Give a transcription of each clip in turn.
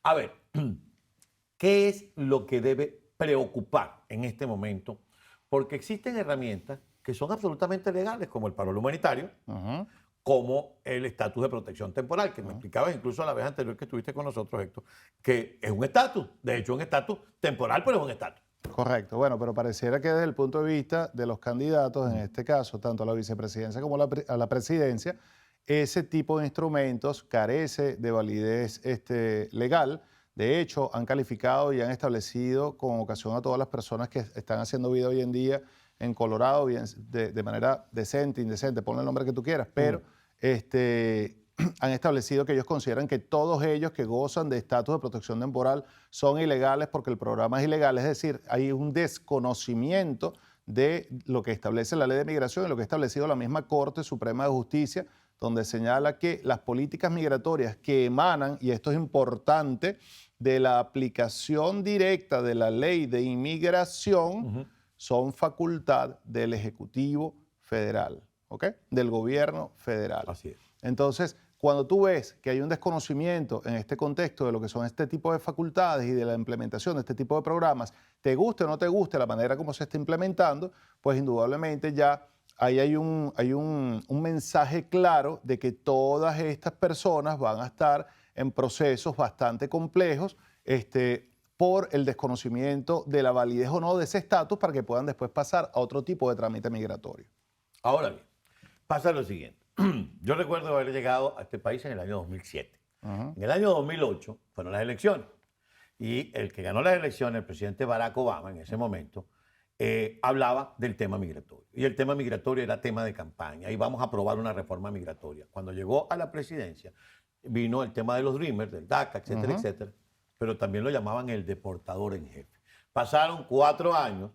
A ver, ¿qué es lo que debe preocupar en este momento? Porque existen herramientas que son absolutamente legales, como el parol humanitario, Ujú, como el estatus de protección temporal, que me ujú. explicabas incluso la vez anterior que estuviste con nosotros, Héctor, que es un estatus, de hecho un estatus temporal, pero es un estatus. Correcto. Bueno, pero pareciera que desde el punto de vista de los candidatos, en este caso, tanto a la vicepresidencia como a la presidencia, ese tipo de instrumentos carece de validez legal. De hecho, han calificado y han establecido con ocasión a todas las personas que están haciendo vida hoy en día en Colorado, bien, de manera decente, indecente, ponle el nombre que tú quieras, pero han establecido que ellos consideran que todos ellos que gozan de estatus de protección temporal son ilegales porque el programa es ilegal. Es decir, hay un desconocimiento de lo que establece la ley de migración y lo que ha establecido la misma Corte Suprema de Justicia, donde señala que las políticas migratorias que emanan, y esto es importante, de la aplicación directa de la ley de inmigración, son facultad del Ejecutivo Federal, ¿ok? Del gobierno federal. Así es. Entonces, cuando tú ves que hay un desconocimiento en este contexto de lo que son este tipo de facultades y de la implementación de este tipo de programas, te guste o no te guste la manera como se está implementando, pues indudablemente ya ahí hay un mensaje claro de que todas estas personas van a estar en procesos bastante complejos por el desconocimiento de la validez o no de ese estatus para que puedan después pasar a otro tipo de trámite migratorio. Ahora bien, pasa lo siguiente. Yo recuerdo haber llegado a este país en el año 2007. Ujú. En el año 2008 fueron las elecciones y el que ganó las elecciones, el presidente Barack Obama, en ese momento, hablaba del tema migratorio. Y el tema migratorio era tema de campaña y vamos a aprobar una reforma migratoria. Cuando llegó a la presidencia, vino el tema de los Dreamers, del DACA, etcétera, Ujú. etcétera, pero también lo llamaban el deportador en jefe. Pasaron 4 años,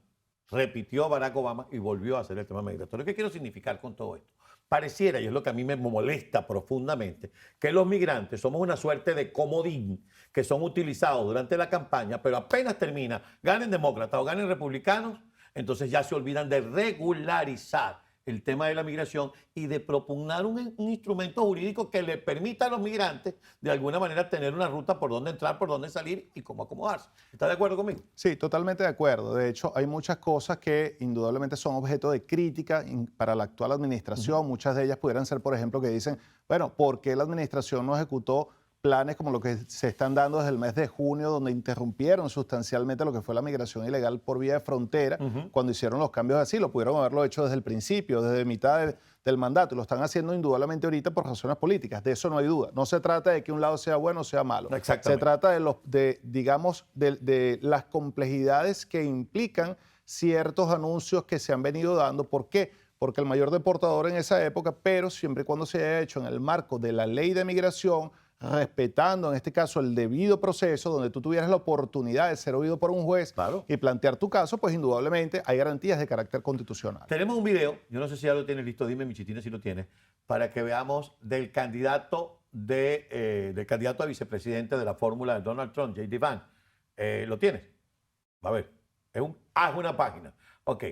repitió Barack Obama y volvió a hacer el tema migratorio. ¿Qué quiero significar con todo esto? Pareciera, y es lo que a mí me molesta profundamente, que los migrantes somos una suerte de comodín que son utilizados durante la campaña, pero apenas termina, ganen demócratas o ganen republicanos, entonces ya se olvidan de regularizar el tema de la migración y de propugnar un instrumento jurídico que le permita a los migrantes de alguna manera tener una ruta por dónde entrar, por dónde salir y cómo acomodarse. ¿Estás de acuerdo conmigo? Sí, totalmente de acuerdo. De hecho, hay muchas cosas que indudablemente son objeto de crítica para la actual administración. Muchas de ellas pudieran ser, por ejemplo, que dicen, bueno, ¿por qué la administración no ejecutó planes como lo que se están dando desde el mes de junio, donde interrumpieron sustancialmente lo que fue la migración ilegal por vía de frontera, cuando hicieron los cambios de asilo? Pudieron haberlo hecho desde el principio, desde mitad del mandato, y lo están haciendo indudablemente ahorita por razones políticas, de eso no hay duda. No se trata de que un lado sea bueno o sea malo, se Exactamente. trata de las complejidades que implican ciertos anuncios que se han venido dando. ¿Por qué? Porque el mayor deportador en esa época, pero siempre y cuando se haya hecho en el marco de la ley de migración, respetando en este caso el debido proceso, donde tú tuvieras la oportunidad de ser oído por un juez Claro. y plantear tu caso, pues indudablemente hay garantías de carácter constitucional. Tenemos un video, yo no sé si ya lo tienes listo, dime Michitina si lo tienes, para que veamos del candidato a vicepresidente de la fórmula de Donald Trump, J.D. Vance. ¿Lo tienes? A ver, es una página. Ok.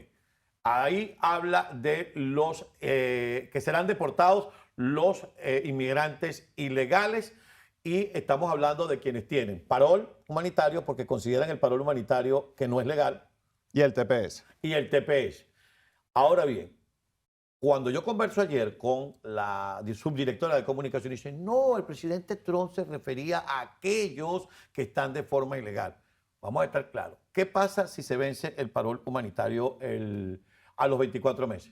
Ahí habla de los que serán deportados los inmigrantes ilegales y estamos hablando de quienes tienen parol humanitario porque consideran el parol humanitario que no es legal Y el TPS. y el TPS. Ahora bien, cuando yo converso ayer con la subdirectora de comunicación, dice, no, el presidente Trump se refería a aquellos que están de forma ilegal. Vamos a estar claros. ¿Qué pasa si se vence el parol humanitario a los 24 meses?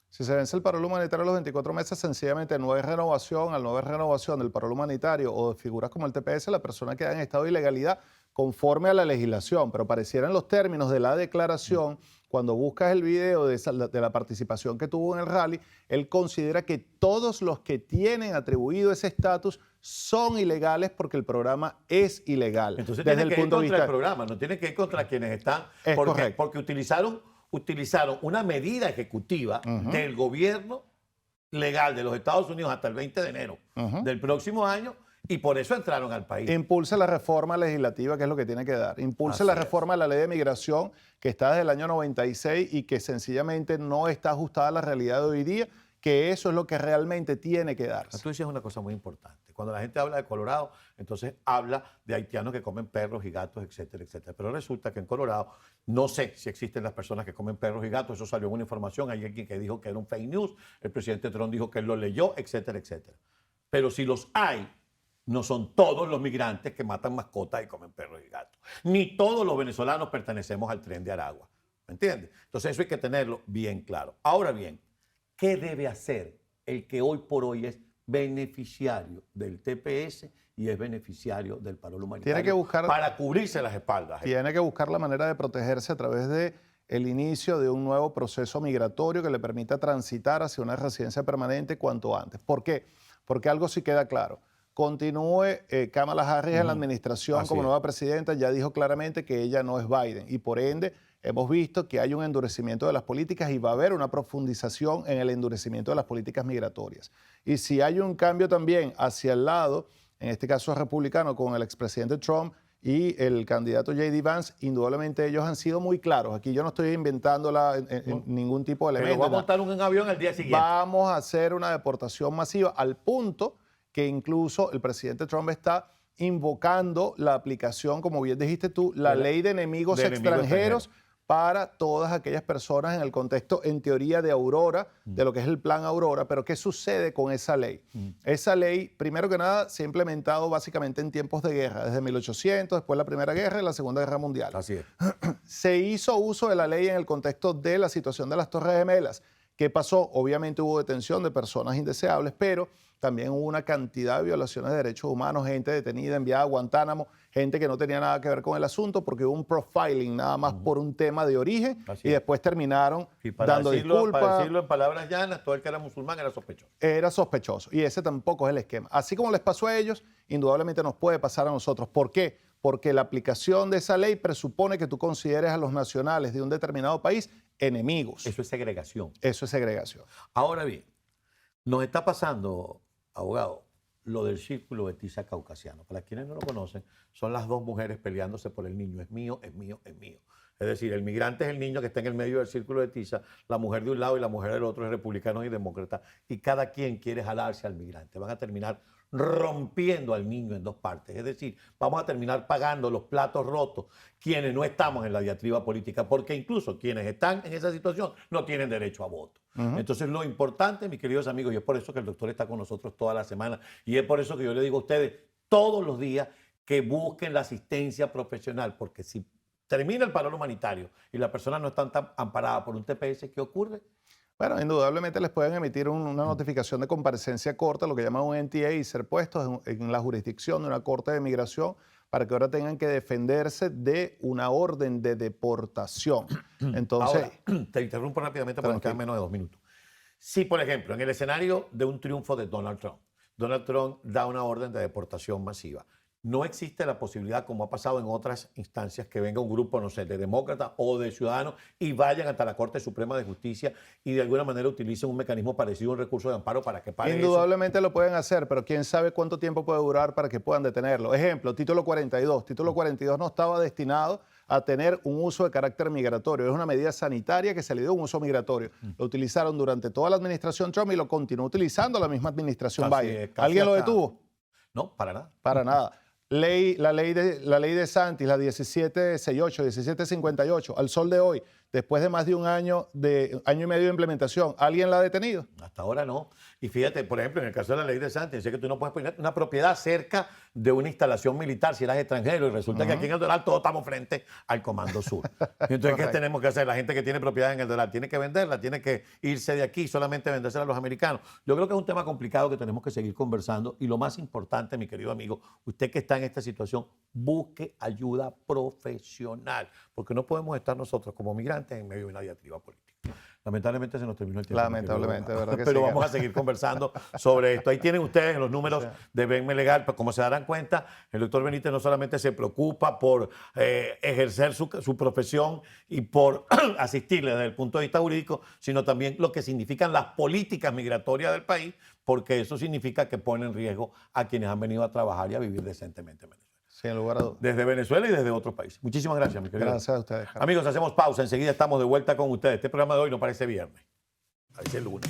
Si se vence el parol humanitario a los 24 meses, sencillamente no hay renovación. Al no haber renovación del parol humanitario o de figuras como el TPS, la persona queda en estado de ilegalidad conforme a la legislación. Pero pareciera en los términos de la declaración, cuando buscas el video de la participación que tuvo en el rally, él considera que todos los que tienen atribuido ese estatus son ilegales porque el programa es ilegal. Entonces Desde tiene el que ir punto de contra el vista. programa, no tiene que ir contra quienes están, Es correcto. porque utilizaron una medida ejecutiva del gobierno legal de los Estados Unidos hasta el 20 de enero del próximo año y por eso entraron al país. Impulse la reforma legislativa, que es lo que tiene que dar. Impulse Así la es. reforma de la ley de migración, que está desde el año 96 y que sencillamente no está ajustada a la realidad de hoy día, que eso es lo que realmente tiene que darse. Tú dices una cosa muy importante. Cuando la gente habla de Colorado, entonces habla de haitianos que comen perros y gatos, etcétera, etcétera. Pero resulta que en Colorado, no sé si existen las personas que comen perros y gatos, eso salió en una información, hay alguien que dijo que era un fake news, el presidente Trump dijo que él lo leyó, etcétera, etcétera. Pero si los hay, no son todos los migrantes que matan mascotas y comen perros y gatos. Ni todos los venezolanos pertenecemos al Tren de Aragua. ¿Me entiendes? Entonces eso hay que tenerlo bien claro. Ahora bien, ¿qué debe hacer el que hoy por hoy es beneficiario del TPS y es beneficiario del paro humanitario? Tiene que buscar, para cubrirse las espaldas. Tiene que buscar la manera de protegerse a través de el inicio de un nuevo proceso migratorio que le permita transitar hacia una residencia permanente cuanto antes. ¿Por qué? Porque algo sí queda claro. Continúe Kamala Harris en la administración Así como es. nueva presidenta, ya dijo claramente que ella no es Biden y por ende hemos visto que hay un endurecimiento de las políticas y va a haber una profundización en el endurecimiento de las políticas migratorias. Y si hay un cambio también hacia el lado, en este caso republicano, con el expresidente Trump y el candidato J.D. Vance, indudablemente ellos han sido muy claros. Aquí yo no estoy inventando ningún tipo de elemento. Pero va a montar un avión al día siguiente. Vamos a hacer una deportación masiva al punto que incluso el presidente Trump está invocando la aplicación, como bien dijiste tú, la ley de enemigos extranjeros para todas aquellas personas en el contexto, en teoría, de Aurora, de lo que es el plan Aurora. Pero ¿qué sucede con esa ley? Esa ley, primero que nada, se ha implementado básicamente en tiempos de guerra, desde 1800, después la Primera Guerra y la Segunda Guerra Mundial. Así es. Se hizo uso de la ley en el contexto de la situación de las Torres Gemelas. ¿Qué pasó? Obviamente hubo detención de personas indeseables, pero también hubo una cantidad de violaciones de derechos humanos, gente detenida, enviada a Guantánamo, gente que no tenía nada que ver con el asunto porque hubo un profiling nada más por un tema de origen y después terminaron dando disculpas. Para decirlo en palabras llanas, todo el que era musulmán era sospechoso. Era sospechoso y ese tampoco es el esquema. Así como les pasó a ellos, indudablemente nos puede pasar a nosotros. ¿Por qué? Porque la aplicación de esa ley presupone que tú consideres a los nacionales de un determinado país enemigos. Eso es segregación. Eso es segregación. Ahora bien, nos está pasando, abogado, lo del círculo de tiza caucasiano. Para quienes no lo conocen, son las dos mujeres peleándose por el niño. Es mío, es mío, es mío. Es decir, el migrante es el niño que está en el medio del círculo de tiza, la mujer de un lado y la mujer del otro es republicanos y demócratas, y cada quien quiere jalarse al migrante. Van a terminar rompiendo al niño en dos partes. Es decir, vamos a terminar pagando los platos rotos quienes no estamos en la diatriba política, porque incluso quienes están en esa situación no tienen derecho a voto. Entonces, lo importante, mis queridos amigos, y es por eso que el doctor está con nosotros toda la semana, y es por eso que yo le digo a ustedes todos los días que busquen la asistencia profesional, porque si termina el paro humanitario y la persona no está tan amparada por un TPS, ¿qué ocurre? Bueno, indudablemente les pueden emitir una notificación de comparecencia corta, lo que llaman un NTA, y ser puestos en la jurisdicción de una corte de migración para que ahora tengan que defenderse de una orden de deportación. Entonces, ahora, te interrumpo rápidamente porque nos quedan menos de 2 minutos. Si, por ejemplo, en el escenario de un triunfo de Donald Trump da una orden de deportación masiva, no existe la posibilidad, como ha pasado en otras instancias, que venga un grupo, no sé, de demócratas o de ciudadanos y vayan hasta la Corte Suprema de Justicia y de alguna manera utilicen un mecanismo parecido a un recurso de amparo para que pare indudablemente lo pueden hacer, pero quién sabe cuánto tiempo puede durar para que puedan detenerlo. Ejemplo, título 42. Título 42 no estaba destinado a tener un uso de carácter migratorio. Es una medida sanitaria que se le dio un uso migratorio. Lo utilizaron durante toda la administración Trump y lo continuó utilizando la misma administración Biden. ¿Alguien lo detuvo? No, para nada. Para nada. La ley de Santis, la 1768, 1758, al sol de hoy, después de más de año y medio de implementación, ¿alguien la ha detenido? Hasta ahora no. Y fíjate, por ejemplo, en el caso de la ley de Santis, dice que tú no puedes poner una propiedad cerca de una instalación militar si eres extranjero y resulta que aquí en el Doral todos estamos frente al Comando Sur. Entonces, ¿qué tenemos que hacer? La gente que tiene propiedad en el Doral tiene que venderla, tiene que irse de aquí y solamente vendérsela a los americanos. Yo creo que es un tema complicado que tenemos que seguir conversando y lo más importante, mi querido amigo, usted que está en esta situación, busque ayuda profesional, porque no podemos estar nosotros como migrantes en medio de una diatriba política. Lamentablemente se nos terminó el tiempo. Lamentablemente, de verdad que pero sí. vamos a seguir conversando sobre esto. Ahí tienen ustedes los números de Venme Legal. Pero como se darán cuenta, el doctor Benítez no solamente se preocupa por ejercer su profesión y por asistirle desde el punto de vista jurídico, sino también lo que significan las políticas migratorias del país, porque eso significa que pone en riesgo a quienes han venido a trabajar y a vivir decentemente en Venezuela. Sin lugar a dudas. Desde Venezuela y desde otros países. Muchísimas gracias, mi querido. Gracias a ustedes. Amigos, hacemos pausa. Enseguida estamos de vuelta con ustedes. Este programa de hoy no parece viernes. Parece lunes.